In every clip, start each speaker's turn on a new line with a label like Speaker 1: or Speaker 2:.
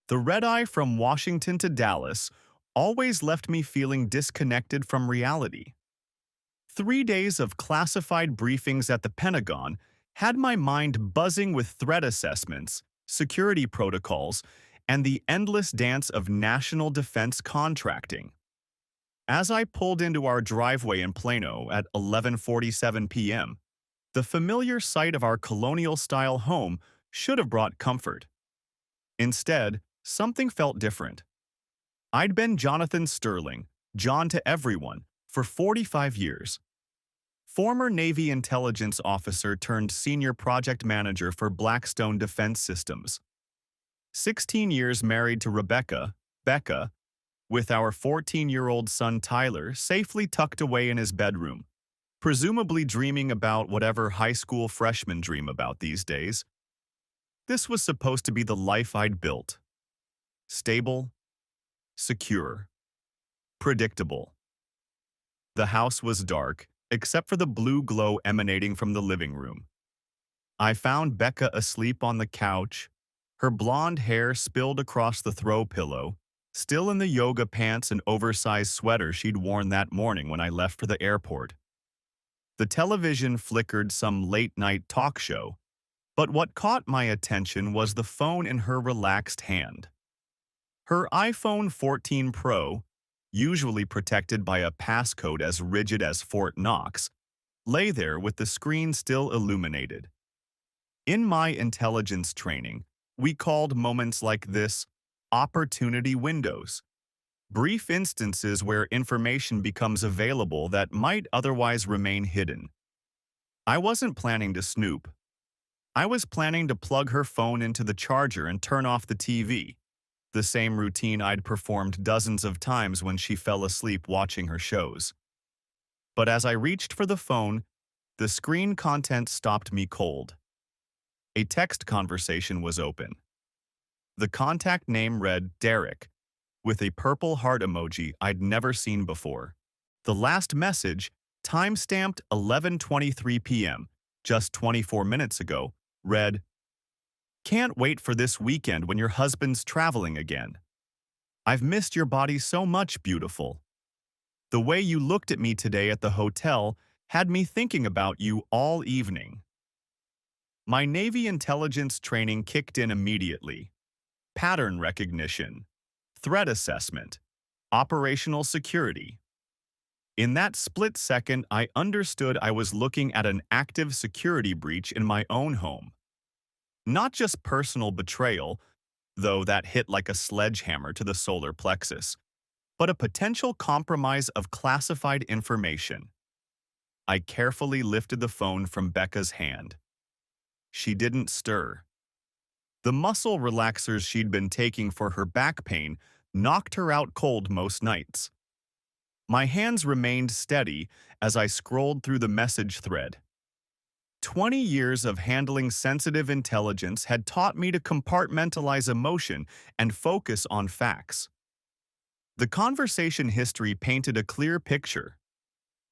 Speaker 1: The red-eye from Washington to Dallas always left me feeling disconnected from reality. 3 days of classified briefings at the Pentagon had my mind buzzing with threat assessments, security protocols, and the endless dance of national defense contracting. As I pulled into our driveway in Plano at 11:47 p.m., the familiar sight of our colonial-style home should have brought comfort. Instead, something felt different. I'd been Jonathan Sterling, John to everyone, for 45 years. Former Navy intelligence officer turned senior project manager for Blackstone Defense Systems. 16 years married to Rebecca, Becca, with our 14-year-old son Tyler safely tucked away in his bedroom, presumably dreaming about whatever high school freshmen dream about these days. This was supposed to be the life I'd built. Stable, secure, predictable. The house was dark, except for the blue glow emanating from the living room. I found Becca asleep on the couch, her blonde hair spilled across the throw pillow, still in the yoga pants and oversized sweater she'd worn that morning when I left for the airport. The television flickered some late-night talk show, but what caught my attention was the phone in her relaxed hand. Her iPhone 14 Pro, usually protected by a passcode as rigid as Fort Knox, lay there with the screen still illuminated. In my intelligence training, we called moments like this opportunity windows, brief instances where information becomes available that might otherwise remain hidden. I wasn't planning to snoop. I was planning to plug her phone into the charger and turn off the TV, the same routine I'd performed dozens of times when she fell asleep watching her shows. But as I reached for the phone, the screen content stopped me cold. A text conversation was open. The contact name read Derek, with a purple heart emoji I'd never seen before. The last message, time-stamped 11:23 p.m., just 24 minutes ago, read, "Can't wait for this weekend when your husband's traveling again. I've missed your body so much, beautiful. The way you looked at me today at the hotel had me thinking about you all evening." My Navy intelligence training kicked in immediately. Pattern recognition, threat assessment, operational security. In that split second, I understood I was looking at an active security breach in my own home. Not just personal betrayal, though that hit like a sledgehammer to the solar plexus, but a potential compromise of classified information. I carefully lifted the phone from Becca's hand. She didn't stir. The muscle relaxers she'd been taking for her back pain knocked her out cold most nights. My hands remained steady as I scrolled through the message thread. 20 years of handling sensitive intelligence had taught me to compartmentalize emotion and focus on facts. The conversation history painted a clear picture.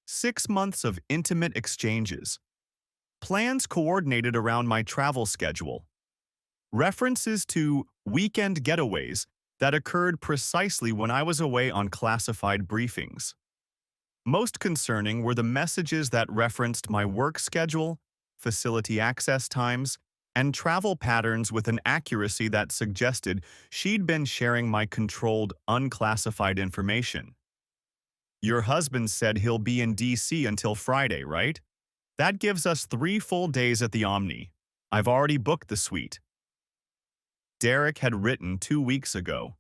Speaker 1: 6 months of intimate exchanges. Plans coordinated around my travel schedule. References to weekend getaways that occurred precisely when I was away on classified briefings. Most concerning were the messages that referenced my work schedule, facility access times, and travel patterns with an accuracy that suggested she'd been sharing my controlled, unclassified information. "Your husband said he'll be in D.C. until Friday, right? That gives us 3 full days at the Omni. I've already booked the suite." Derek had written 2 weeks ago.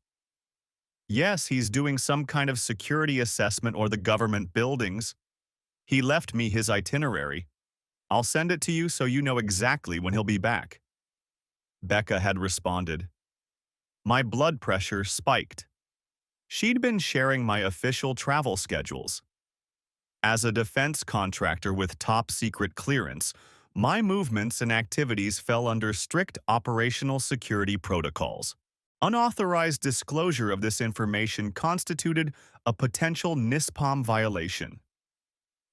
Speaker 1: "Yes, he's doing some kind of security assessment or the government buildings. He left me his itinerary. I'll send it to you so you know exactly when he'll be back." Becca had responded. My blood pressure spiked. She'd been sharing my official travel schedules. As a defense contractor with top-secret clearance, my movements and activities fell under strict operational security protocols. Unauthorized disclosure of this information constituted a potential NISPOM violation.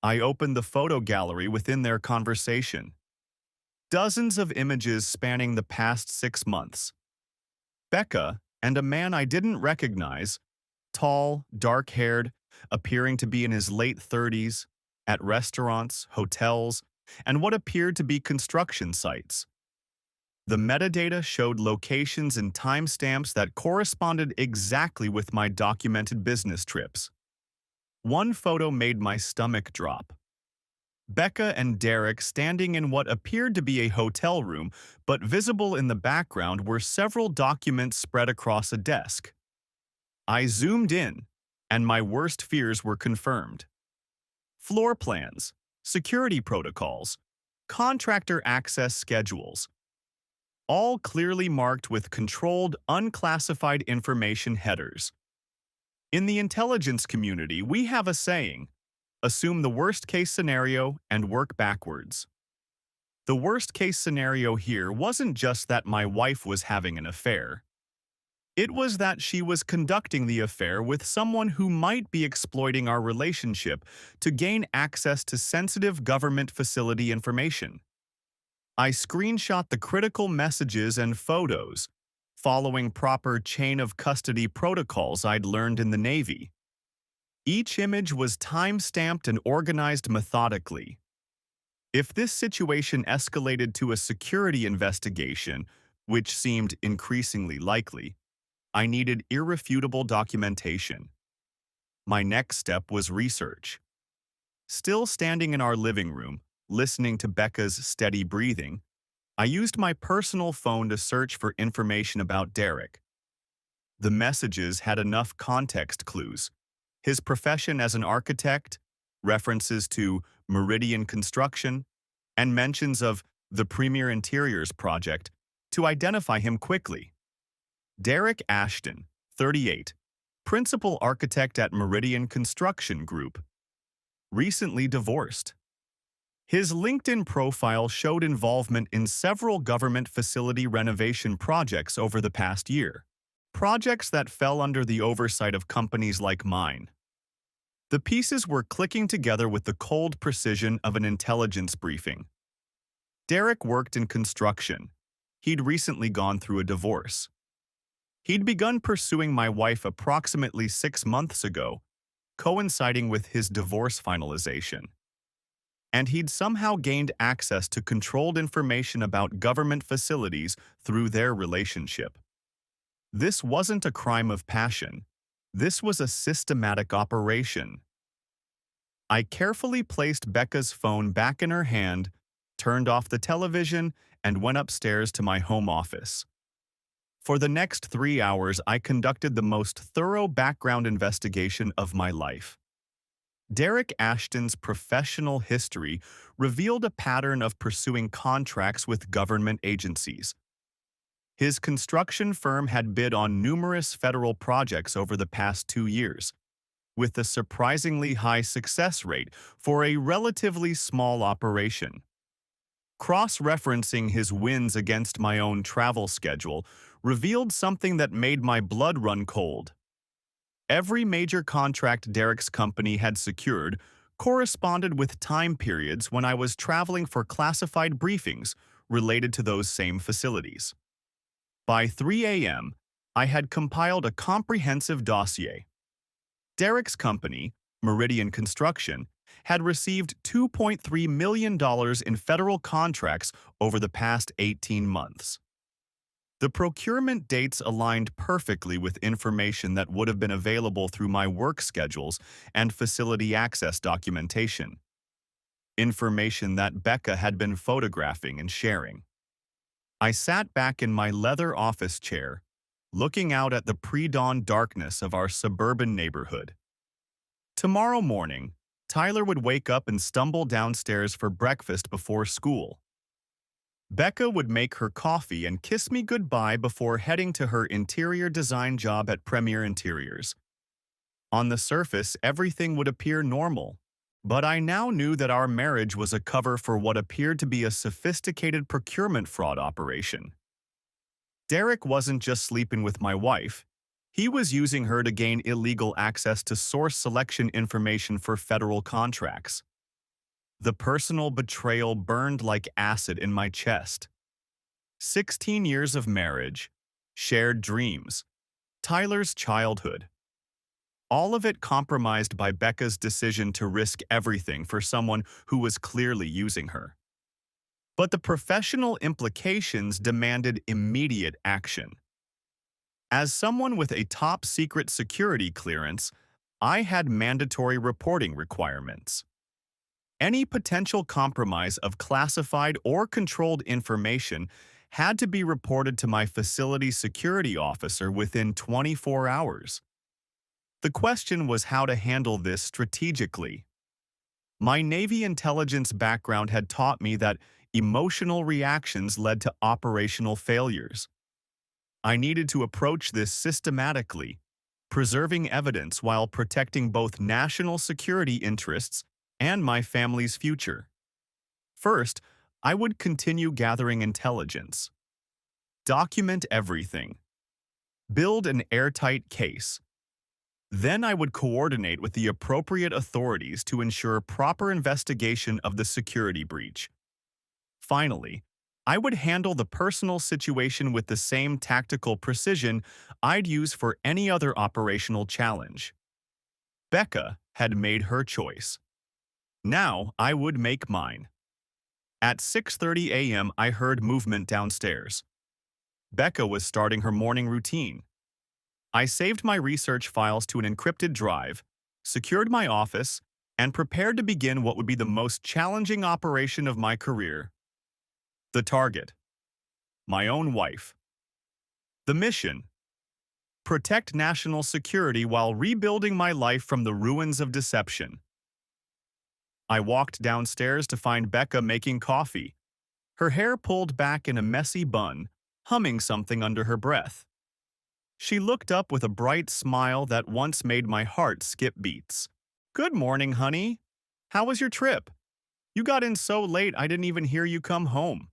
Speaker 1: I opened the photo gallery within their conversation. Dozens of images spanning the past 6 months. Becca, and a man I didn't recognize, tall, dark-haired, appearing to be in his late 30s, at restaurants, hotels, and what appeared to be construction sites. The metadata showed locations and timestamps that corresponded exactly with my documented business trips. One photo made my stomach drop. Becca and Derek standing in what appeared to be a hotel room, but visible in the background were several documents spread across a desk. I zoomed in, and my worst fears were confirmed. Floor plans, security protocols, contractor access schedules, all clearly marked with controlled, unclassified information headers. In the intelligence community, we have a saying: assume the worst-case scenario and work backwards. The worst-case scenario here wasn't just that my wife was having an affair. It was that she was conducting the affair with someone who might be exploiting our relationship to gain access to sensitive government facility information. I screenshot the critical messages and photos, following proper chain of custody protocols I'd learned in the Navy. Each image was time-stamped and organized methodically. If this situation escalated to a security investigation, which seemed increasingly likely, I needed irrefutable documentation. My next step was research. Still standing in our living room, listening to Becca's steady breathing, I used my personal phone to search for information about Derek. The messages had enough context clues: his profession as an architect, references to Meridian Construction, and mentions of the Premier Interiors project to identify him quickly. Derek Ashton, 38, principal architect at Meridian Construction Group, recently divorced. His LinkedIn profile showed involvement in several government facility renovation projects over the past year, projects that fell under the oversight of companies like mine. The pieces were clicking together with the cold precision of an intelligence briefing. Derek worked in construction. He'd recently gone through a divorce. He'd begun pursuing my wife approximately 6 months ago, coinciding with his divorce finalization. And he'd somehow gained access to controlled information about government facilities through their relationship. This wasn't a crime of passion. This was a systematic operation. I carefully placed Becca's phone back in her hand, turned off the television, and went upstairs to my home office. For the next 3 hours, I conducted the most thorough background investigation of my life. Derek Ashton's professional history revealed a pattern of pursuing contracts with government agencies. His construction firm had bid on numerous federal projects over the past 2 years, with a surprisingly high success rate for a relatively small operation. Cross-referencing his wins against my own travel schedule revealed something that made my blood run cold. Every major contract Derek's company had secured corresponded with time periods when I was traveling for classified briefings related to those same facilities. By 3 a.m., I had compiled a comprehensive dossier. Derek's company, Meridian Construction, had received $2.3 million in federal contracts over the past 18 months. The procurement dates aligned perfectly with information that would have been available through my work schedules and facility access documentation. Information that Becca had been photographing and sharing. I sat back in my leather office chair, looking out at the pre-dawn darkness of our suburban neighborhood. Tomorrow morning, Tyler would wake up and stumble downstairs for breakfast before school. Becca would make her coffee and kiss me goodbye before heading to her interior design job at Premier Interiors. On the surface, everything would appear normal, but I now knew that our marriage was a cover for what appeared to be a sophisticated procurement fraud operation. Derek wasn't just sleeping with my wife. He was using her to gain illegal access to source selection information for federal contracts. The personal betrayal burned like acid in my chest. 16 years of marriage, shared dreams, Tyler's childhood. All of it compromised by Becca's decision to risk everything for someone who was clearly using her. But the professional implications demanded immediate action. As someone with a top-secret security clearance, I had mandatory reporting requirements. Any potential compromise of classified or controlled information had to be reported to my facility security officer within 24 hours. The question was how to handle this strategically. My Navy intelligence background had taught me that emotional reactions led to operational failures. I needed to approach this systematically, preserving evidence while protecting both national security interests and my family's future. First, I would continue gathering intelligence. Document everything. Build an airtight case. Then I would coordinate with the appropriate authorities to ensure proper investigation of the security breach. Finally, I would handle the personal situation with the same tactical precision I'd use for any other operational challenge. Becca had made her choice. Now I would make mine. At 6:30 a.m., I heard movement downstairs. Becca was starting her morning routine. I saved my research files to an encrypted drive, secured my office, and prepared to begin what would be the most challenging operation of my career. The target: my own wife. The mission: protect national security while rebuilding my life from the ruins of deception. I walked downstairs to find Becca making coffee, her hair pulled back in a messy bun, humming something under her breath. She looked up with a bright smile that once made my heart skip beats. "Good morning, honey. How was your trip? You got in so late I didn't even hear you come home."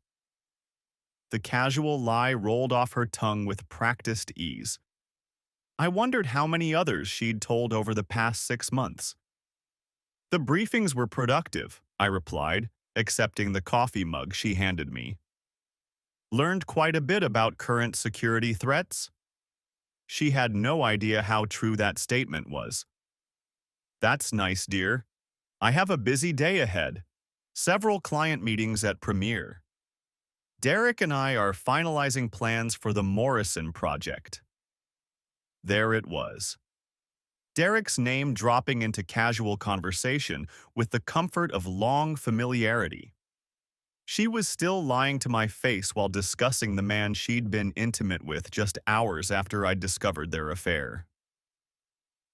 Speaker 1: The casual lie rolled off her tongue with practiced ease. I wondered how many others she'd told over the past 6 months. "The briefings were productive," I replied, accepting the coffee mug she handed me. "Learned quite a bit about current security threats?" She had no idea how true that statement was. "That's nice, dear. I have a busy day ahead. Several client meetings at Premiere. Derek and I are finalizing plans for the Morrison project." There it was. Derek's name dropping into casual conversation with the comfort of long familiarity. She was still lying to my face while discussing the man she'd been intimate with just hours after I'd discovered their affair.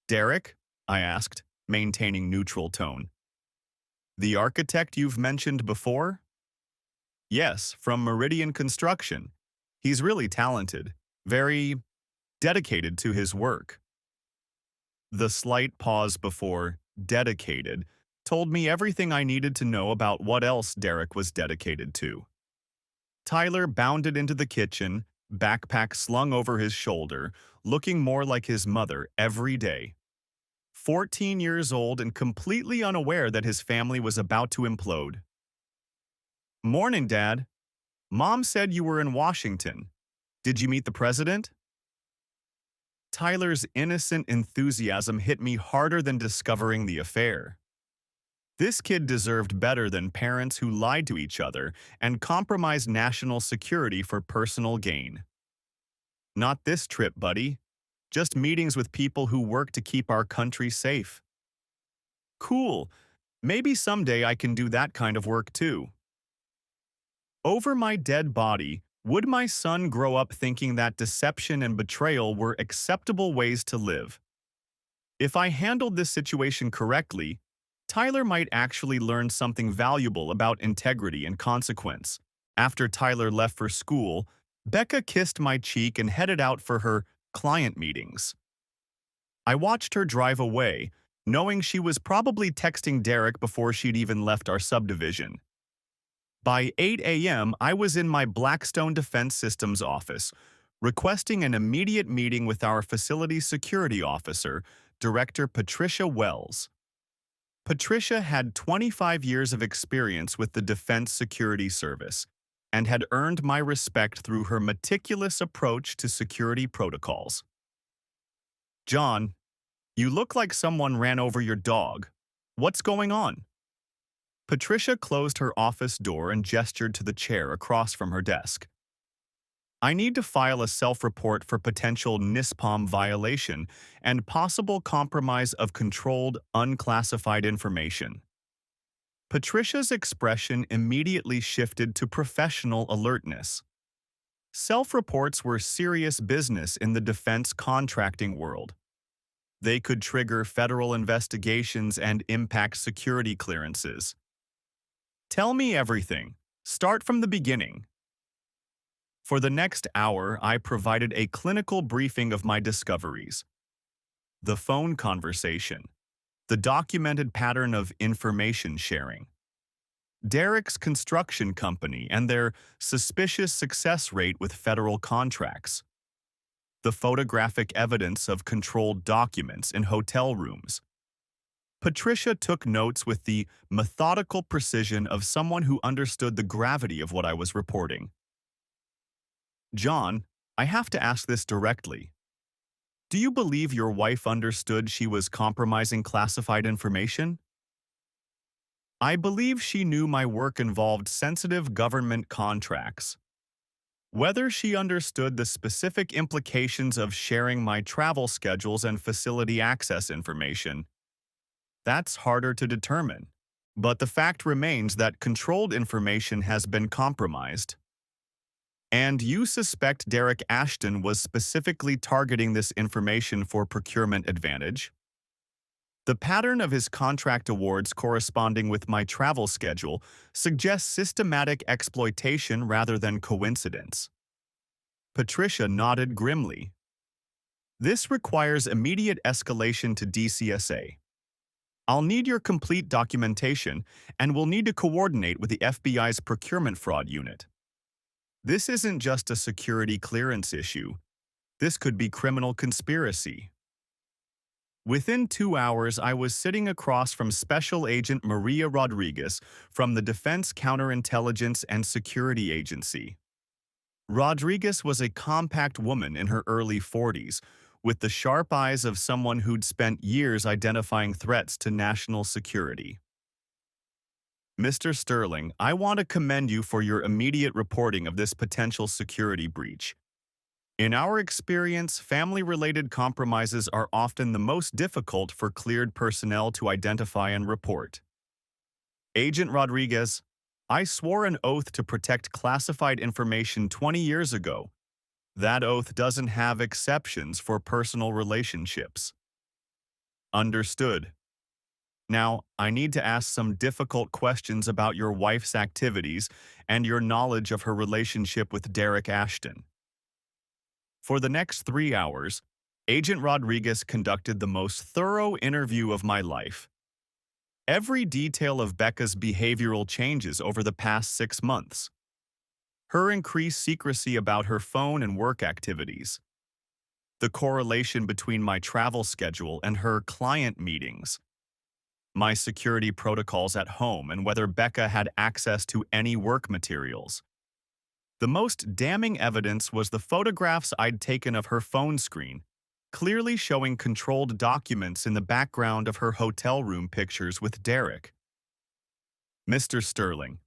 Speaker 1: "Derek?" I asked, maintaining neutral tone. "The architect you've mentioned before?" "Yes, from Meridian Construction. He's really talented, very dedicated to his work." The slight pause before "dedicated" told me everything I needed to know about what else Derek was dedicated to. Tyler bounded into the kitchen, backpack slung over his shoulder, looking more like his mother every day. 14 years old and completely unaware that his family was about to implode. "Morning, Dad. Mom said you were in Washington. Did you meet the president?" Tyler's innocent enthusiasm hit me harder than discovering the affair. This kid deserved better than parents who lied to each other and compromised national security for personal gain. "Not this trip, buddy. Just meetings with people who work to keep our country safe." "Cool. Maybe someday I can do that kind of work too." Over my dead body, would my son grow up thinking that deception and betrayal were acceptable ways to live? If I handled this situation correctly, Tyler might actually learn something valuable about integrity and consequence. After Tyler left for school, Becca kissed my cheek and headed out for her client meetings. I watched her drive away, knowing she was probably texting Derek before she'd even left our subdivision. By 8 a.m., I was in my Blackstone Defense Systems office, requesting an immediate meeting with our facility security officer, Director Patricia Wells. Patricia had 25 years of experience with the Defense Security Service and had earned my respect through her meticulous approach to security protocols. John, you look like someone ran over your dog. What's going on? Patricia closed her office door and gestured to the chair across from her desk. I need to file a self-report for potential NISPOM violation and possible compromise of controlled, unclassified information. Patricia's expression immediately shifted to professional alertness. Self-reports were serious business in the defense contracting world. They could trigger federal investigations and impact security clearances. Tell me everything. Start from the beginning. For the next hour, I provided a clinical briefing of my discoveries. The phone conversation. The documented pattern of information sharing. Derek's construction company and their suspicious success rate with federal contracts. The photographic evidence of controlled documents in hotel rooms. Patricia took notes with the methodical precision of someone who understood the gravity of what I was reporting. John, I have to ask this directly. Do you believe your wife understood she was compromising classified information? I believe she knew my work involved sensitive government contracts. Whether she understood the specific implications of sharing my travel schedules and facility access information, that's harder to determine. But the fact remains that controlled information has been compromised. And you suspect Derek Ashton was specifically targeting this information for procurement advantage? The pattern of his contract awards corresponding with my travel schedule suggests systematic exploitation rather than coincidence. Patricia nodded grimly. This requires immediate escalation to DCSA. I'll need your complete documentation, and we'll need to coordinate with the FBI's procurement fraud unit. This isn't just a security clearance issue. This could be criminal conspiracy. Within 2 hours, I was sitting across from Special Agent Maria Rodriguez from the Defense Counterintelligence and Security Agency. Rodriguez was a compact woman in her early 40s, with the sharp eyes of someone who'd spent years identifying threats to national security. Mr. Sterling, I want to commend you for your immediate reporting of this potential security breach. In our experience, family-related compromises are often the most difficult for cleared personnel to identify and report. Agent Rodriguez, I swore an oath to protect classified information 20 years ago. That oath doesn't have exceptions for personal relationships. Understood. Now, I need to ask some difficult questions about your wife's activities and your knowledge of her relationship with Derek Ashton. For the next 3 hours, Agent Rodriguez conducted the most thorough interview of my life. Every detail of Becca's behavioral changes over the past 6 months. Her increased secrecy about her phone and work activities. The correlation between my travel schedule and her client meetings. My security protocols at home and whether Becca had access to any work materials. The most damning evidence was the photographs I'd taken of her phone screen, clearly showing controlled documents in the background of her hotel room pictures with Derek. Mr. Sterling,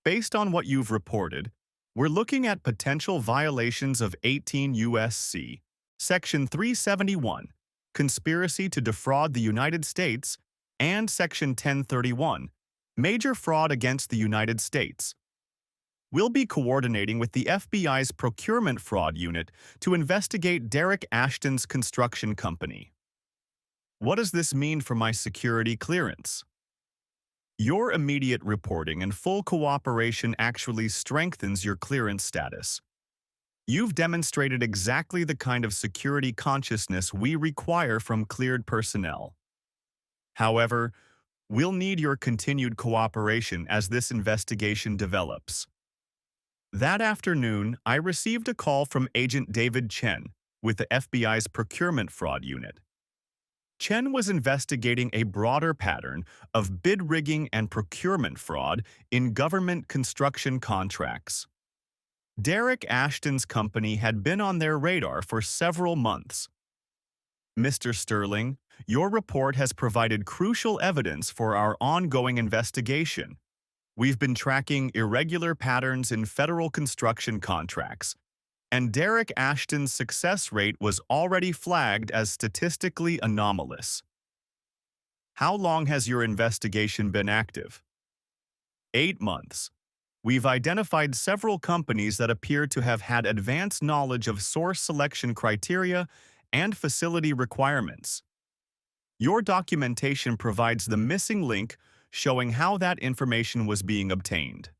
Speaker 1: based on what you've reported, we're looking at potential violations of 18 U.S.C. Section 371, conspiracy to defraud the United States, and Section 1031, major fraud against the United States. We'll be coordinating with the FBI's procurement fraud unit to investigate Derek Ashton's construction company. What does this mean for my security clearance? Your immediate reporting and full cooperation actually strengthens your clearance status. You've demonstrated exactly the kind of security consciousness we require from cleared personnel. However, we'll need your continued cooperation as this investigation develops. That afternoon, I received a call from Agent David Chen with the FBI's procurement fraud unit. Chen was investigating a broader pattern of bid rigging and procurement fraud in government construction contracts. Derek Ashton's company had been on their radar for several months. Mr. Sterling, your report has provided crucial evidence for our ongoing investigation. We've been tracking irregular patterns in federal construction contracts, and Derek Ashton's success rate was already flagged as statistically anomalous. How long has your investigation been active? 8 months. We've identified several companies that appear to have had advanced knowledge of source selection criteria and facility requirements. Your documentation provides the missing link showing how that information was being obtained.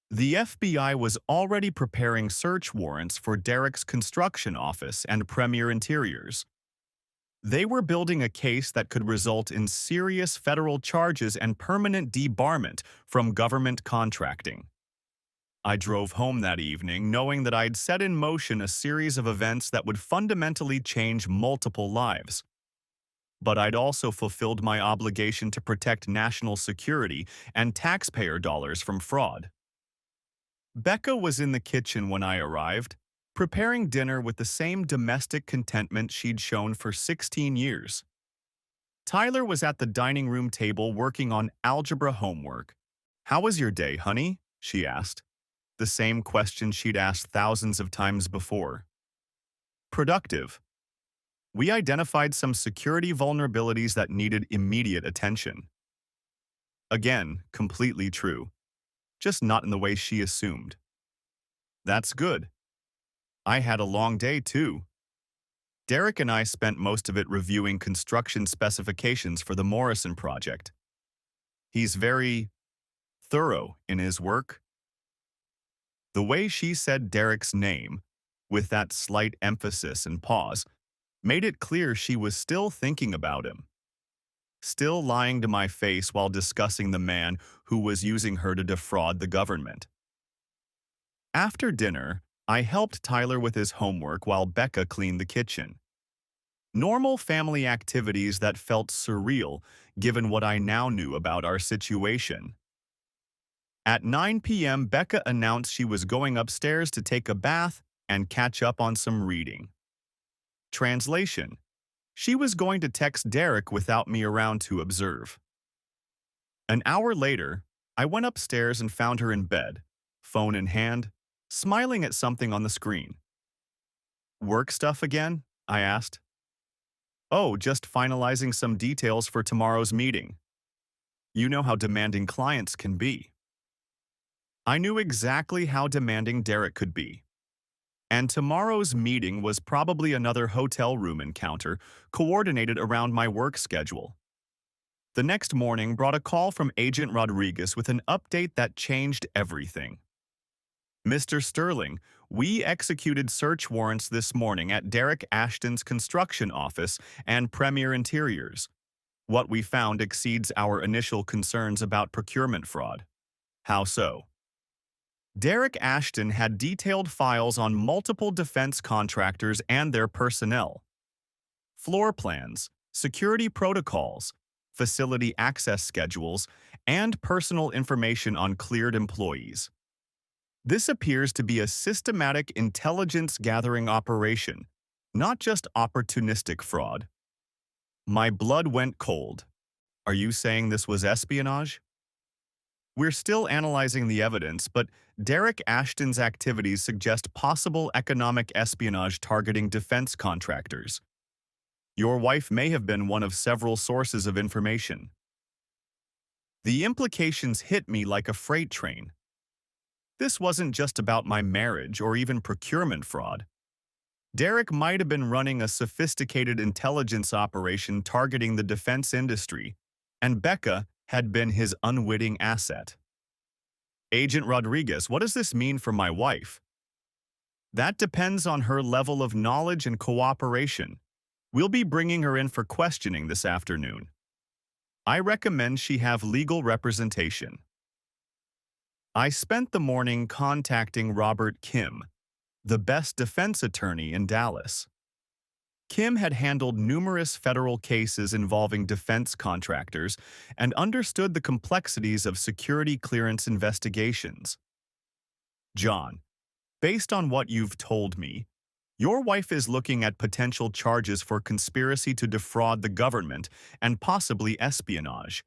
Speaker 1: The FBI was already preparing search warrants for Derek's construction office and Premier Interiors. They were building a case that could result in serious federal charges and permanent debarment from government contracting. I drove home that evening knowing that I'd set in motion a series of events that would fundamentally change multiple lives. But I'd also fulfilled my obligation to protect national security and taxpayer dollars from fraud. Becca was in the kitchen when I arrived, preparing dinner with the same domestic contentment she'd shown for 16 years. Tyler was at the dining room table working on algebra homework. "How was your day, honey?" she asked, the same question she'd asked thousands of times before. "Productive. We identified some security vulnerabilities that needed immediate attention." Again, completely true, just not in the way she assumed. "That's good. I had a long day, too." Derek and I spent most of it reviewing construction specifications for the Morrison project. He's very thorough in his work. The way she said Derek's name, with that slight emphasis and pause, made it clear she was still thinking about him. Still lying to my face while discussing the man who was using her to defraud the government. After dinner, I helped Tyler with his homework while Becca cleaned the kitchen. Normal family activities that felt surreal given what I now knew about our situation. At 9 p.m., Becca announced she was going upstairs to take a bath and catch up on some reading. Translation: she was going to text Derek without me around to observe. An hour later, I went upstairs and found her in bed, phone in hand, smiling at something on the screen. "Work stuff again?" I asked. "Oh, just finalizing some details for tomorrow's meeting. You know how demanding clients can be." I knew exactly how demanding Derek could be. And tomorrow's meeting was probably another hotel room encounter coordinated around my work schedule. The next morning brought a call from Agent Rodriguez with an update that changed everything. "Mr. Sterling, we executed search warrants this morning at Derek Ashton's construction office and Premier Interiors. What we found exceeds our initial concerns about procurement fraud." "How so?" Derek Ashton had detailed files on multiple defense contractors and their personnel. Floor plans, security protocols, facility access schedules, and personal information on cleared employees. This appears to be a systematic intelligence-gathering operation, not just opportunistic fraud. My blood went cold. "Are you saying this was espionage?" "We're still analyzing the evidence, but Derek Ashton's activities suggest possible economic espionage targeting defense contractors. Your wife may have been one of several sources of information." The implications hit me like a freight train. This wasn't just about my marriage or even procurement fraud. Derek might have been running a sophisticated intelligence operation targeting the defense industry, and Becca had been his unwitting asset. "Agent Rodriguez, what does this mean for my wife?" "That depends on her level of knowledge and cooperation. We'll be bringing her in for questioning this afternoon. I recommend she have legal representation." I spent the morning contacting Robert Kim, the best defense attorney in Dallas. Kim had handled numerous federal cases involving defense contractors and understood the complexities of security clearance investigations. "John, based on what you've told me, Your wife is looking at potential charges for conspiracy to defraud the government and possibly espionage.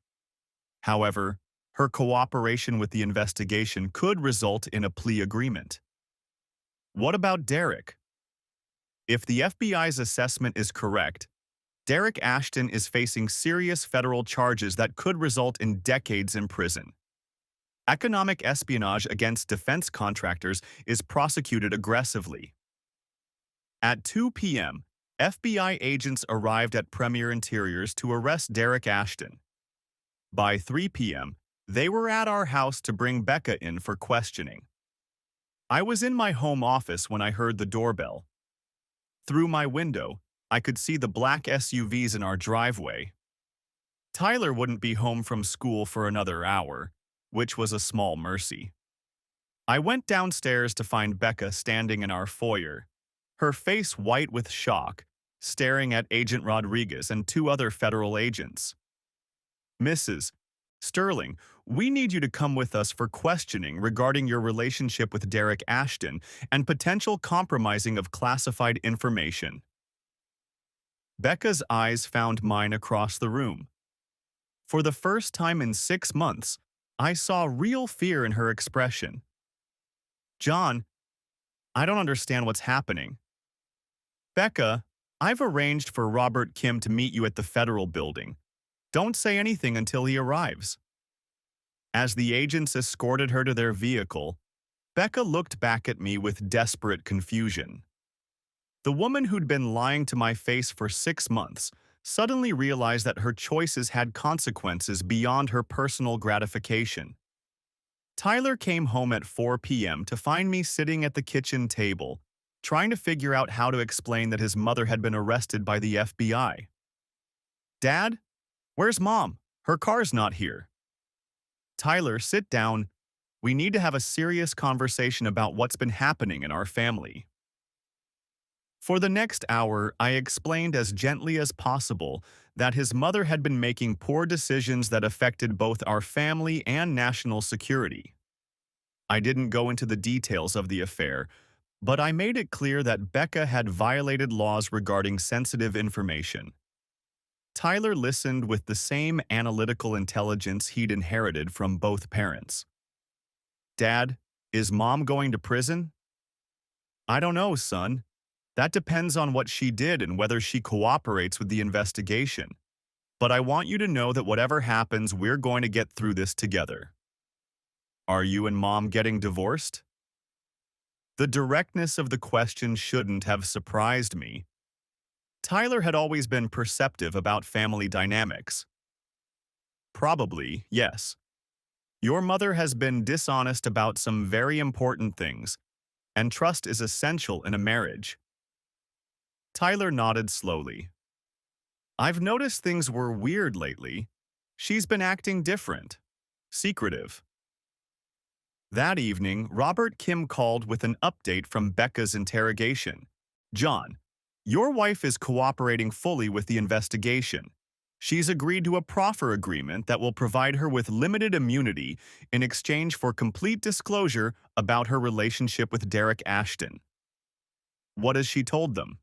Speaker 1: However, her cooperation with the investigation could result in a plea agreement. What about Derek? If the FBI's assessment is correct, Derek Ashton is facing serious federal charges that could result in decades in prison. Economic espionage against defense contractors is prosecuted aggressively. At 2 p.m., FBI agents arrived at Premier Interiors to arrest Derek Ashton. By 3 p.m., they were at our house to bring Becca in for questioning. I was in my home office when I heard the doorbell. Through my window, I could see the black SUVs in our driveway. Tyler wouldn't be home from school for another hour, which was a small mercy. I went downstairs to find Becca standing in our foyer, her face white with shock, staring at Agent Rodriguez and two other federal agents. Mrs. Sterling, we need you to come with us for questioning regarding your relationship with Derek Ashton and potential compromising of classified information. Becca's eyes found mine across the room. For the first time in 6 months, I saw real fear in her expression. John, I don't understand what's happening. Becca, I've arranged for Robert Kim to meet you at the federal building. Don't say anything until he arrives. As the agents escorted her to their vehicle, Becca looked back at me with desperate confusion. The woman who'd been lying to my face for 6 months suddenly realized that her choices had consequences beyond her personal gratification. Tyler came home at 4 p.m. to find me sitting at the kitchen table, trying to figure out how to explain that his mother had been arrested by the FBI. Dad, where's Mom? Her car's not here. Tyler, sit down. We need to have a serious conversation about what's been happening in our family. For the next hour, I explained as gently as possible that his mother had been making poor decisions that affected both our family and national security. I didn't go into the details of the affair, but I made it clear that Becca had violated laws regarding sensitive information. Tyler listened with the same analytical intelligence he'd inherited from both parents. Dad, is Mom going to prison? I don't know, son. That depends on what she did and whether she cooperates with the investigation. But I want you to know that whatever happens, we're going to get through this together. Are you and Mom getting divorced? The directness of the question shouldn't have surprised me. Tyler had always been perceptive about family dynamics. Probably, yes. Your mother has been dishonest about some very important things, and trust is essential in a marriage. Tyler nodded slowly. I've noticed things were weird lately. She's been acting different, secretive. That evening, Robert Kim called with an update from Becca's interrogation. John, your wife is cooperating fully with the investigation. She's agreed to a proffer agreement that will provide her with limited immunity in exchange for complete disclosure about her relationship with Derek Ashton. What has she told them?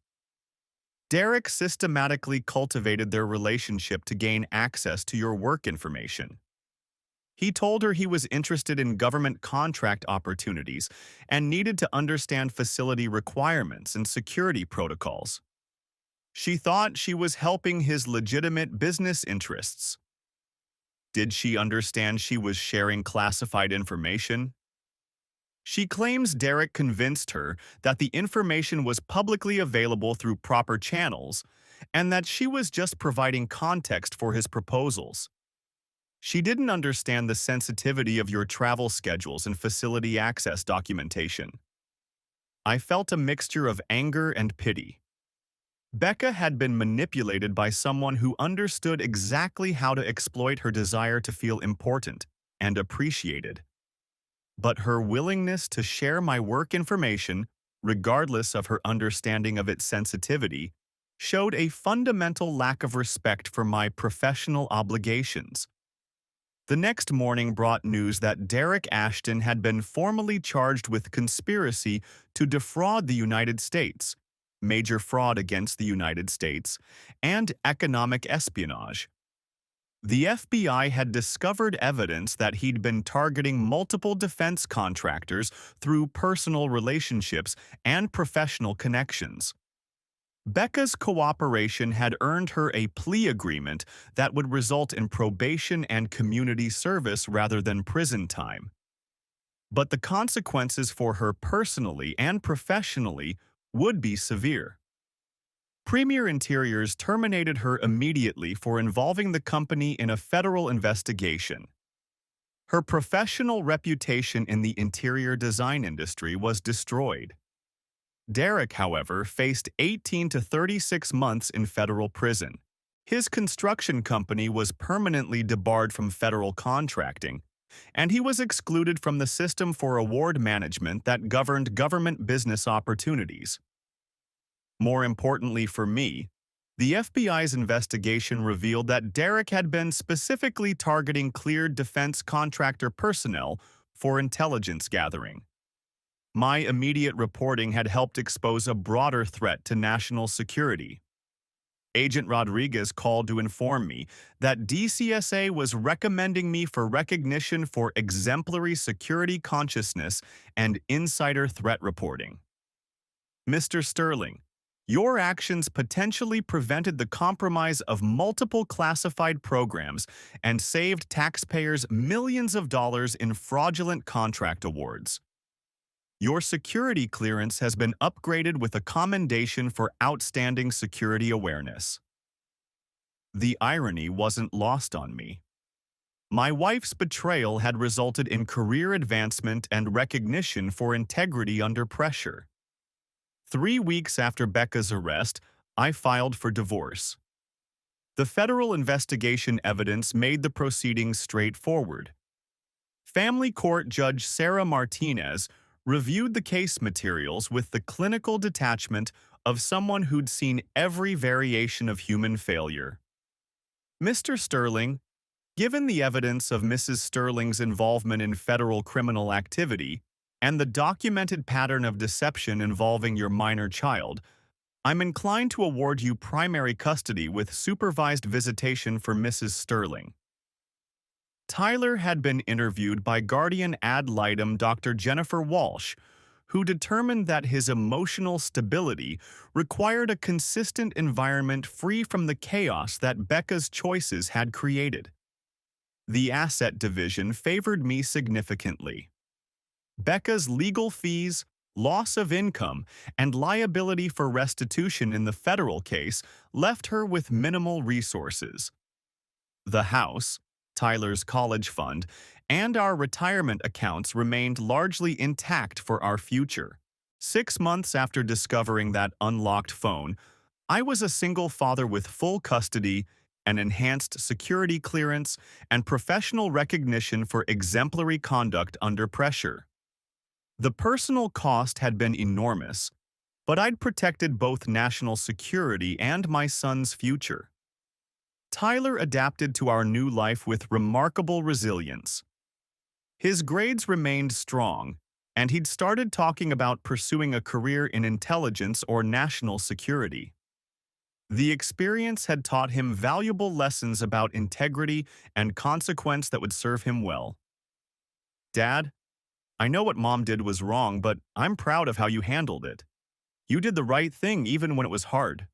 Speaker 1: Derek systematically cultivated their relationship to gain access to your work information. He told her he was interested in government contract opportunities and needed to understand facility requirements and security protocols. She thought she was helping his legitimate business interests. Did she understand she was sharing classified information? She claims Derek convinced her that the information was publicly available through proper channels and that she was just providing context for his proposals. She didn't understand the sensitivity of your travel schedules and facility access documentation. I felt a mixture of anger and pity. Becca had been manipulated by someone who understood exactly how to exploit her desire to feel important and appreciated. But her willingness to share my work information, regardless of her understanding of its sensitivity, showed a fundamental lack of respect for my professional obligations. The next morning brought news that Derek Ashton had been formally charged with conspiracy to defraud the United States, major fraud against the United States, and economic espionage. The FBI had discovered evidence that he'd been targeting multiple defense contractors through personal relationships and professional connections. Becca's cooperation had earned her a plea agreement that would result in probation and community service rather than prison time. But the consequences for her personally and professionally would be severe. Premier Interiors terminated her immediately for involving the company in a federal investigation. Her professional reputation in the interior design industry was destroyed. Derek, however, faced 18 to 36 months in federal prison. His construction company was permanently debarred from federal contracting, and he was excluded from the system for award management that governed government business opportunities. More importantly for me, the FBI's investigation revealed that Derek had been specifically targeting cleared defense contractor personnel for intelligence gathering. My immediate reporting had helped expose a broader threat to national security. Agent Rodriguez called to inform me that DCSA was recommending me for recognition for exemplary security consciousness and insider threat reporting. Mr. Sterling, your actions potentially prevented the compromise of multiple classified programs and saved taxpayers millions of dollars in fraudulent contract awards. Your security clearance has been upgraded with a commendation for outstanding security awareness. The irony wasn't lost on me. My wife's betrayal had resulted in career advancement and recognition for integrity under pressure. 3 weeks after Becca's arrest, I filed for divorce. The federal investigation evidence made the proceedings straightforward. Family Court Judge Sarah Martinez reviewed the case materials with the clinical detachment of someone who'd seen every variation of human failure. Mr. Sterling, given the evidence of Mrs. Sterling's involvement in federal criminal activity and the documented pattern of deception involving your minor child, I'm inclined to award you primary custody with supervised visitation for Mrs. Sterling. Tyler had been interviewed by guardian ad litem Dr. Jennifer Walsh, who determined that his emotional stability required a consistent environment free from the chaos that Becca's choices had created. The asset division favored me significantly. Becca's legal fees, loss of income, and liability for restitution in the federal case left her with minimal resources. The house, Tyler's college fund, and our retirement accounts remained largely intact for our future. 6 months after discovering that unlocked phone, I was a single father with full custody, an enhanced security clearance, and professional recognition for exemplary conduct under pressure. The personal cost had been enormous, but I'd protected both national security and my son's future. Tyler adapted to our new life with remarkable resilience. His grades remained strong, and he'd started talking about pursuing a career in intelligence or national security. The experience had taught him valuable lessons about integrity and consequence that would serve him well. Dad, I know what Mom did was wrong, but I'm proud of how you handled it. You did the right thing even when it was hard.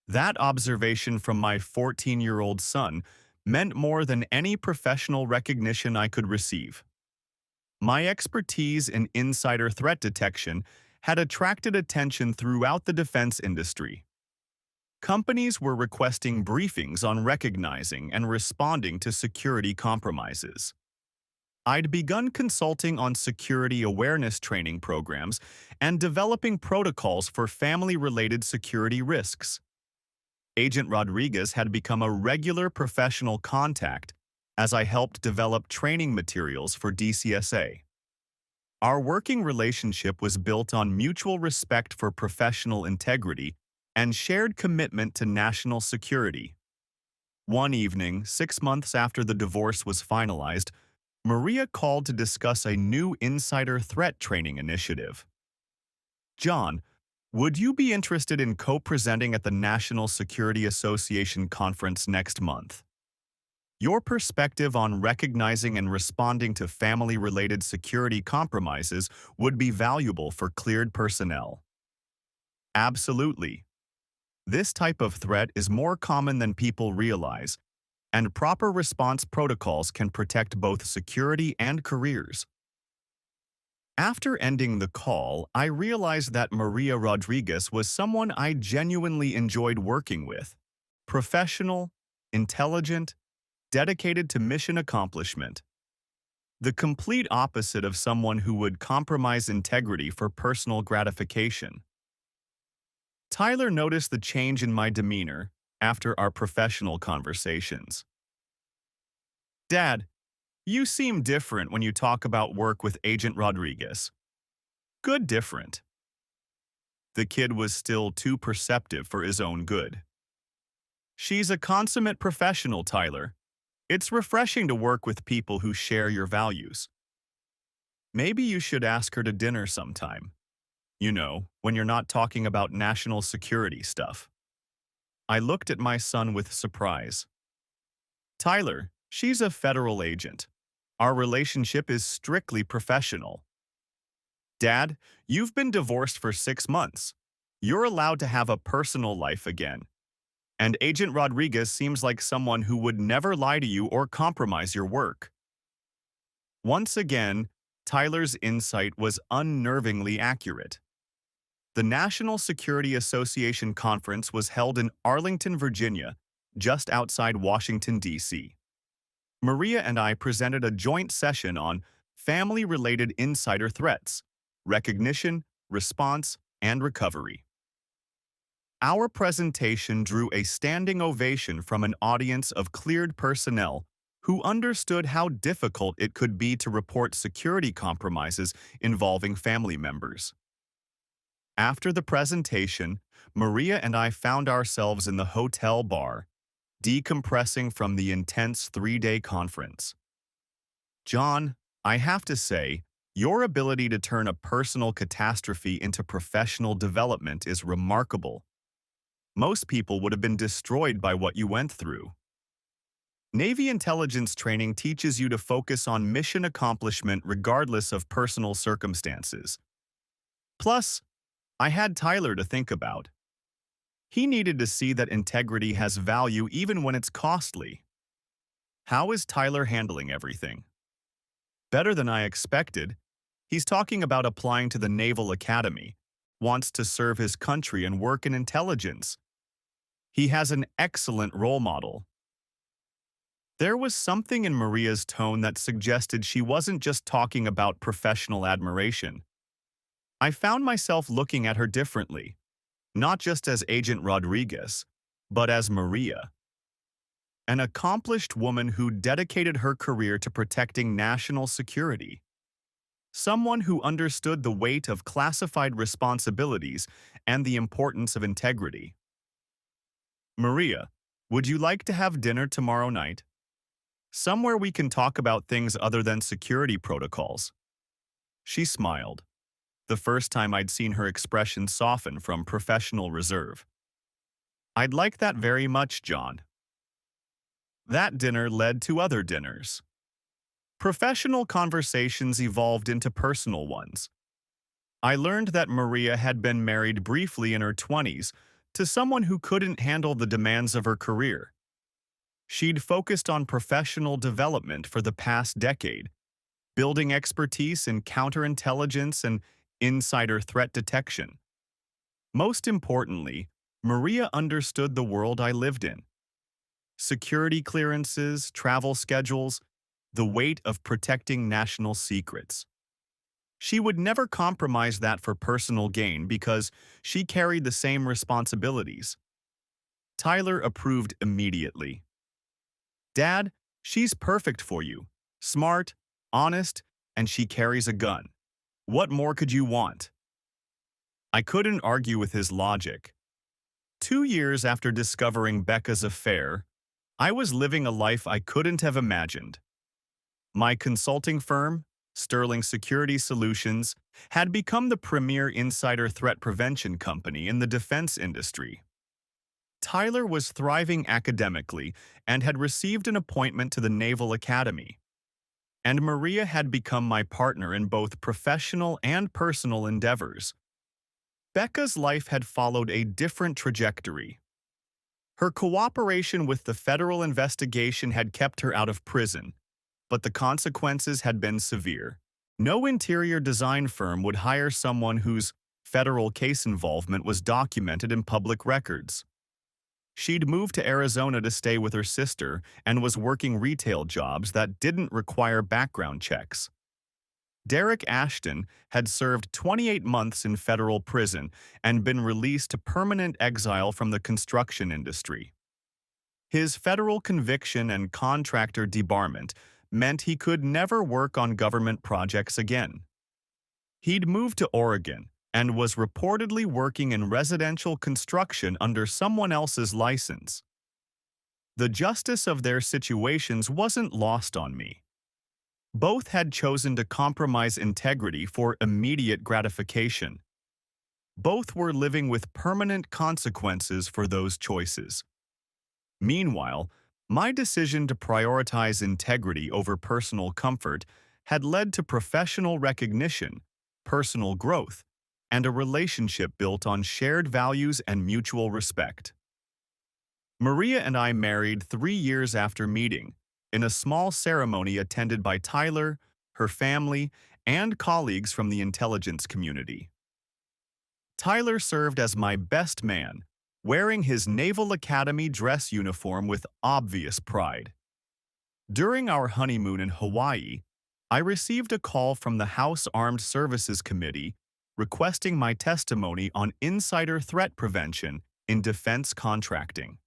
Speaker 1: That observation from my 14-year-old son meant more than any professional recognition I could receive. My expertise in insider threat detection had attracted attention throughout the defense industry. Companies were requesting briefings on recognizing and responding to security compromises. I'd begun consulting on security awareness training programs and developing protocols for family-related security risks. Agent Rodriguez had become a regular professional contact as I helped develop training materials for DCSA. Our working relationship was built on mutual respect for professional integrity and shared commitment to national security. One evening, 6 months after the divorce was finalized, Maria called to discuss a new insider threat training initiative. John, Would you be interested in co-presenting at the National Security Association conference next month? Your perspective on recognizing and responding to family-related security compromises would be valuable for cleared personnel. Absolutely. This type of threat is more common than people realize, and proper response protocols can protect both security and careers. After ending the call, I realized that Maria Rodriguez was someone I genuinely enjoyed working with. Professional, intelligent, dedicated to mission accomplishment. The complete opposite of someone who would compromise integrity for personal gratification. Tyler noticed the change in my demeanor after our professional conversations. Dad, you seem different when you talk about work with Agent Rodriguez. Good different. The kid was still too perceptive for his own good. She's a consummate professional, Tyler. It's refreshing to work with people who share your values. Maybe you should ask her to dinner sometime. You know, when you're not talking about national security stuff. I looked at my son with surprise. Tyler, she's a federal agent. Our relationship is strictly professional. Dad, you've been divorced for 6 months. You're allowed to have a personal life again. And Agent Rodriguez seems like someone who would never lie to you or compromise your work. Once again, Tyler's insight was unnervingly accurate. The National Security Association conference was held in Arlington, Virginia, just outside Washington, D.C. Maria and I presented a joint session on family-related insider threats, recognition, response, and recovery. Our presentation drew a standing ovation from an audience of cleared personnel who understood how difficult it could be to report security compromises involving family members. After the presentation, Maria and I found ourselves in the hotel bar, decompressing from the intense 3-day conference. John, I have to say, your ability to turn a personal catastrophe into professional development is remarkable. Most people would have been destroyed by what you went through. Navy intelligence training teaches you to focus on mission accomplishment regardless of personal circumstances. Plus, I had Tyler to think about. He needed to see that integrity has value even when it's costly. How is Tyler handling everything? Better than I expected. He's talking about applying to the Naval Academy, wants to serve his country and work in intelligence. He has an excellent role model. There was something in Maria's tone that suggested she wasn't just talking about professional admiration. I found myself looking at her differently, not just as Agent Rodriguez, but as Maria. An accomplished woman who dedicated her career to protecting national security. Someone who understood the weight of classified responsibilities and the importance of integrity. Maria, would you like to have dinner tomorrow night? Somewhere we can talk about things other than security protocols. She smiled, the first time I'd seen her expression soften from professional reserve. I'd like that very much, John. That dinner led to other dinners. Professional conversations evolved into personal ones. I learned that Maria had been married briefly in her 20s to someone who couldn't handle the demands of her career. She'd focused on professional development for the past decade, building expertise in counterintelligence and insider threat detection. Most importantly, Maria understood the world I lived in. Security clearances, travel schedules, the weight of protecting national secrets. She would never compromise that for personal gain because she carried the same responsibilities. Tyler approved immediately. Dad, she's perfect for you. Smart, honest, and she carries a gun. What more could you want? I couldn't argue with his logic. 2 years after discovering Becca's affair, I was living a life I couldn't have imagined. My consulting firm, Sterling Security Solutions, had become the premier insider threat prevention company in the defense industry. Tyler was thriving academically and had received an appointment to the Naval Academy. And Maria had become my partner in both professional and personal endeavors. Becca's life had followed a different trajectory. Her cooperation with the federal investigation had kept her out of prison, but the consequences had been severe. No interior design firm would hire someone whose federal case involvement was documented in public records. She'd moved to Arizona to stay with her sister and was working retail jobs that didn't require background checks. Derek Ashton had served 28 months in federal prison and been released to permanent exile from the construction industry. His federal conviction and contractor debarment meant he could never work on government projects again. He'd moved to Oregon and was reportedly working in residential construction under someone else's license. The justice of their situations wasn't lost on me. Both had chosen to compromise integrity for immediate gratification. Both were living with permanent consequences for those choices. Meanwhile, my decision to prioritize integrity over personal comfort had led to professional recognition, personal growth, and a relationship built on shared values and mutual respect. Maria and I married 3 years after meeting, in a small ceremony attended by Tyler, her family, and colleagues from the intelligence community. Tyler served as my best man, wearing his Naval Academy dress uniform with obvious pride. During our honeymoon in Hawaii, I received a call from the House Armed Services Committee requesting my testimony on insider threat prevention in defense contracting.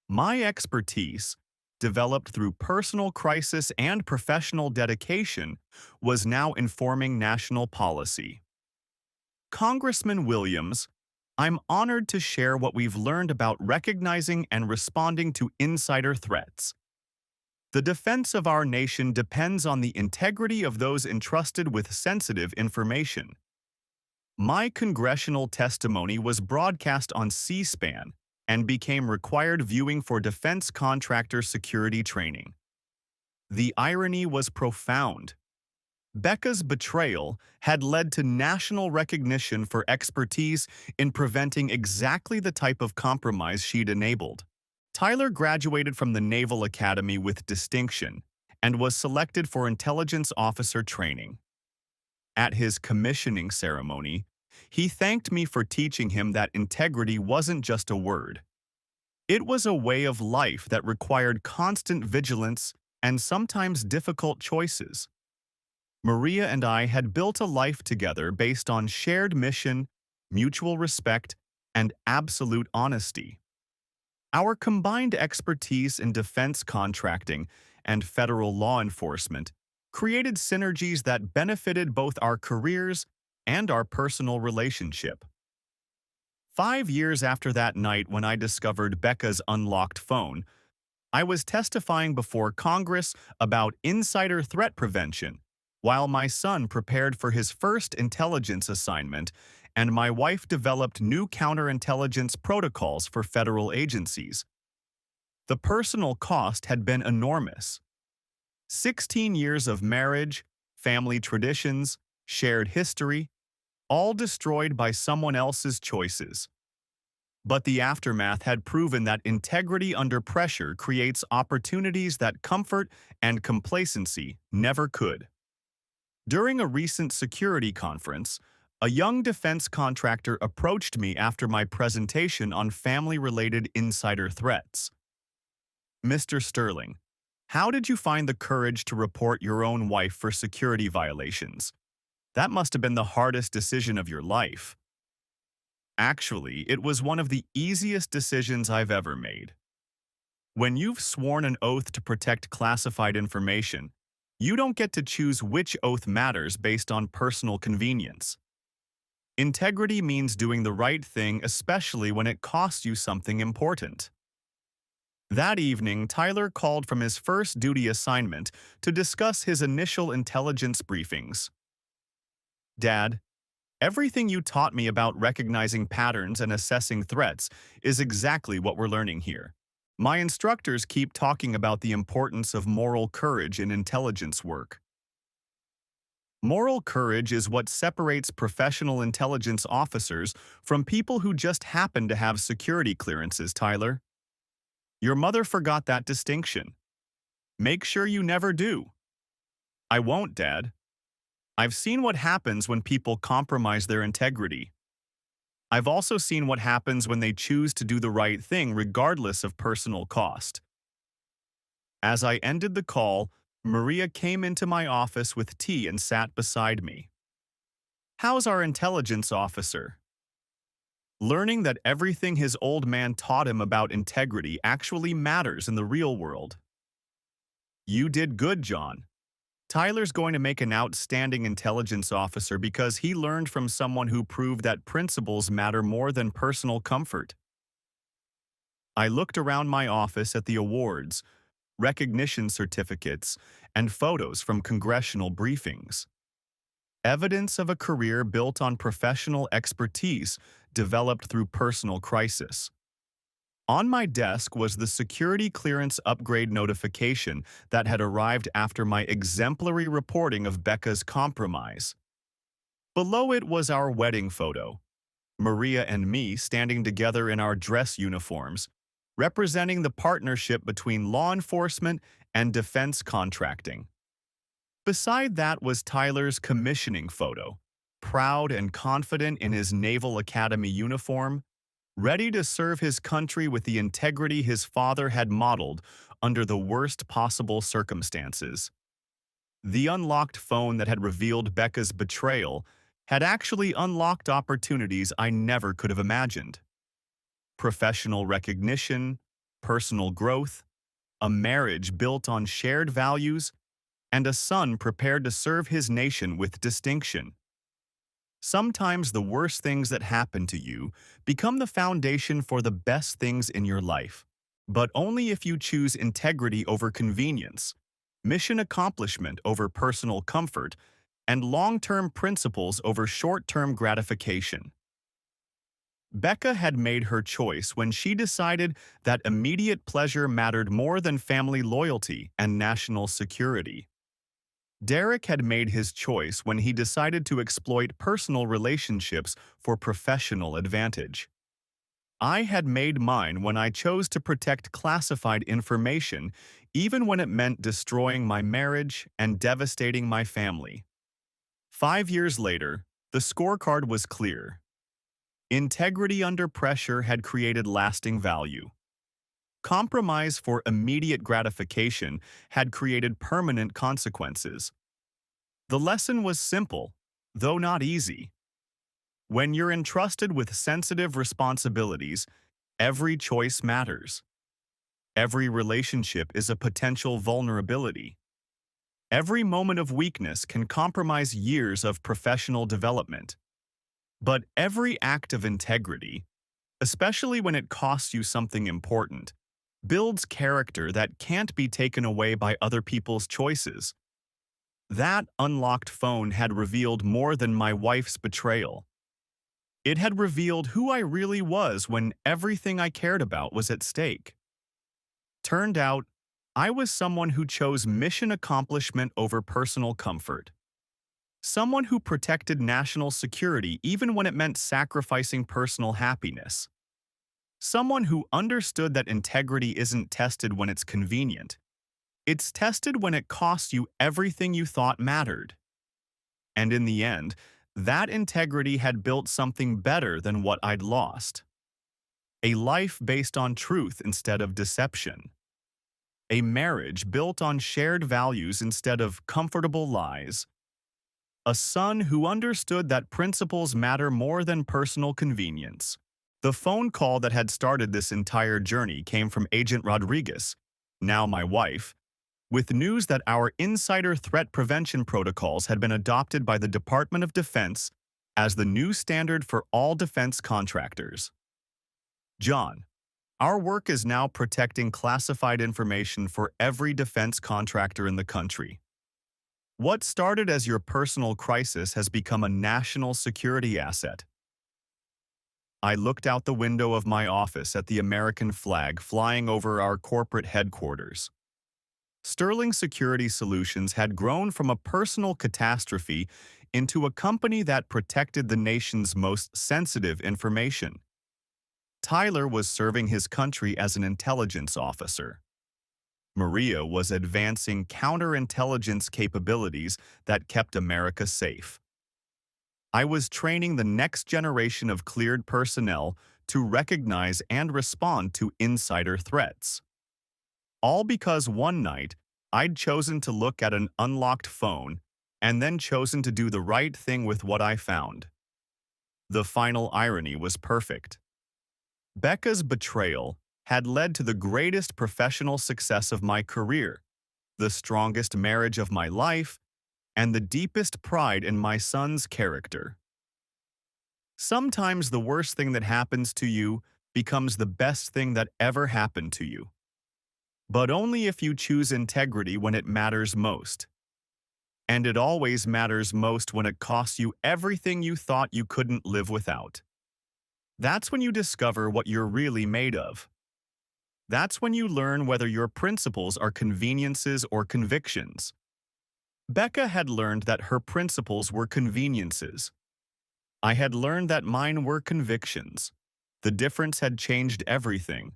Speaker 1: My expertise, developed through personal crisis and professional dedication, was now informing national policy. Congressman Williams, I'm honored to share what we've learned about recognizing and responding to insider threats. The defense of our nation depends on the integrity of those entrusted with sensitive information. My congressional testimony was broadcast on C-SPAN and became required viewing for defense contractor security training. The irony was profound. Becca's betrayal had led to national recognition for expertise in preventing exactly the type of compromise she'd enabled. Tyler graduated from the Naval Academy with distinction and was selected for intelligence officer training. At his commissioning ceremony, he thanked me for teaching him that integrity wasn't just a word. It was a way of life that required constant vigilance and sometimes difficult choices. Maria and I had built a life together based on shared mission, mutual respect, and absolute honesty. Our combined expertise in defense contracting and federal law enforcement created synergies that benefited both our careers and our personal relationship. 5 years after that night when I discovered Becca's unlocked phone, I was testifying before Congress about insider threat prevention, while my son prepared for his first intelligence assignment and my wife developed new counterintelligence protocols for federal agencies. The personal cost had been enormous. 16 years of marriage, family traditions, shared history, all destroyed by someone else's choices. But the aftermath had proven that integrity under pressure creates opportunities that comfort and complacency never could. During a recent security conference, a young defense contractor approached me after my presentation on family-related insider threats. Mr. Sterling, how did you find the courage to report your own wife for security violations? That must have been the hardest decision of your life. Actually, it was one of the easiest decisions I've ever made. When you've sworn an oath to protect classified information, you don't get to choose which oath matters based on personal convenience. Integrity means doing the right thing, especially when it costs you something important. That evening, Tyler called from his first duty assignment to discuss his initial intelligence briefings. Dad, everything you taught me about recognizing patterns and assessing threats is exactly what we're learning here. My instructors keep talking about the importance of moral courage in intelligence work. Moral courage is what separates professional intelligence officers from people who just happen to have security clearances, Tyler. Your mother forgot that distinction. Make sure you never do. I won't, Dad. I've seen what happens when people compromise their integrity. I've also seen what happens when they choose to do the right thing regardless of personal cost. As I ended the call, Maria came into my office with tea and sat beside me. How's our intelligence officer? Learning that everything his old man taught him about integrity actually matters in the real world. You did good, John. Tyler's going to make an outstanding intelligence officer because he learned from someone who proved that principles matter more than personal comfort. I looked around my office at the awards, recognition certificates, and photos from congressional briefings. Evidence of a career built on professional expertise developed through personal crisis. On my desk was the security clearance upgrade notification that had arrived after my exemplary reporting of Becca's compromise. Below it was our wedding photo, Maria and me standing together in our dress uniforms, representing the partnership between law enforcement and defense contracting. Beside that was Tyler's commissioning photo, proud and confident in his Naval Academy uniform, ready to serve his country with the integrity his father had modeled under the worst possible circumstances. The unlocked phone that had revealed Becca's betrayal had actually unlocked opportunities I never could have imagined. Professional recognition, personal growth, a marriage built on shared values, and a son prepared to serve his nation with distinction. Sometimes the worst things that happen to you become the foundation for the best things in your life, but only if you choose integrity over convenience, mission accomplishment over personal comfort, and long-term principles over short-term gratification. Becca had made her choice when she decided that immediate pleasure mattered more than family loyalty and national security. Derek had made his choice when he decided to exploit personal relationships for professional advantage. I had made mine when I chose to protect classified information, even when it meant destroying my marriage and devastating my family. 5 years later, the scorecard was clear. Integrity under pressure had created lasting value. Compromise for immediate gratification had created permanent consequences. The lesson was simple, though not easy. When you're entrusted with sensitive responsibilities, every choice matters. Every relationship is a potential vulnerability. Every moment of weakness can compromise years of professional development. But every act of integrity, especially when it costs you something important, builds character that can't be taken away by other people's choices. That unlocked phone had revealed more than my wife's betrayal. It had revealed who I really was when everything I cared about was at stake. Turned out, I was someone who chose mission accomplishment over personal comfort. Someone who protected national security even when it meant sacrificing personal happiness. Someone who understood that integrity isn't tested when it's convenient. It's tested when it costs you everything you thought mattered. And in the end, that integrity had built something better than what I'd lost. A life based on truth instead of deception. A marriage built on shared values instead of comfortable lies. A son who understood that principles matter more than personal convenience. The phone call that had started this entire journey came from Agent Rodriguez, now my wife, with news that our insider threat prevention protocols had been adopted by the Department of Defense as the new standard for all defense contractors. John, Our work is now protecting classified information for every defense contractor in the country. What started as your personal crisis has become a national security asset. I looked out the window of my office at the American flag flying over our corporate headquarters. Sterling Security Solutions had grown from a personal catastrophe into a company that protected the nation's most sensitive information. Tyler was serving his country as an intelligence officer. Maria was advancing counterintelligence capabilities that kept America safe. I was training the next generation of cleared personnel to recognize and respond to insider threats. All because one night, I'd chosen to look at an unlocked phone and then chosen to do the right thing with what I found. The final irony was perfect. Becca's betrayal had led to the greatest professional success of my career, the strongest marriage of my life, and the deepest pride in my son's character. Sometimes the worst thing that happens to you becomes the best thing that ever happened to you. But only if you choose integrity when it matters most. And it always matters most when it costs you everything you thought you couldn't live without. That's when you discover what you're really made of. That's when you learn whether your principles are conveniences or convictions. Becca had learned that her principles were conveniences. I had learned that mine were convictions. The difference had changed everything,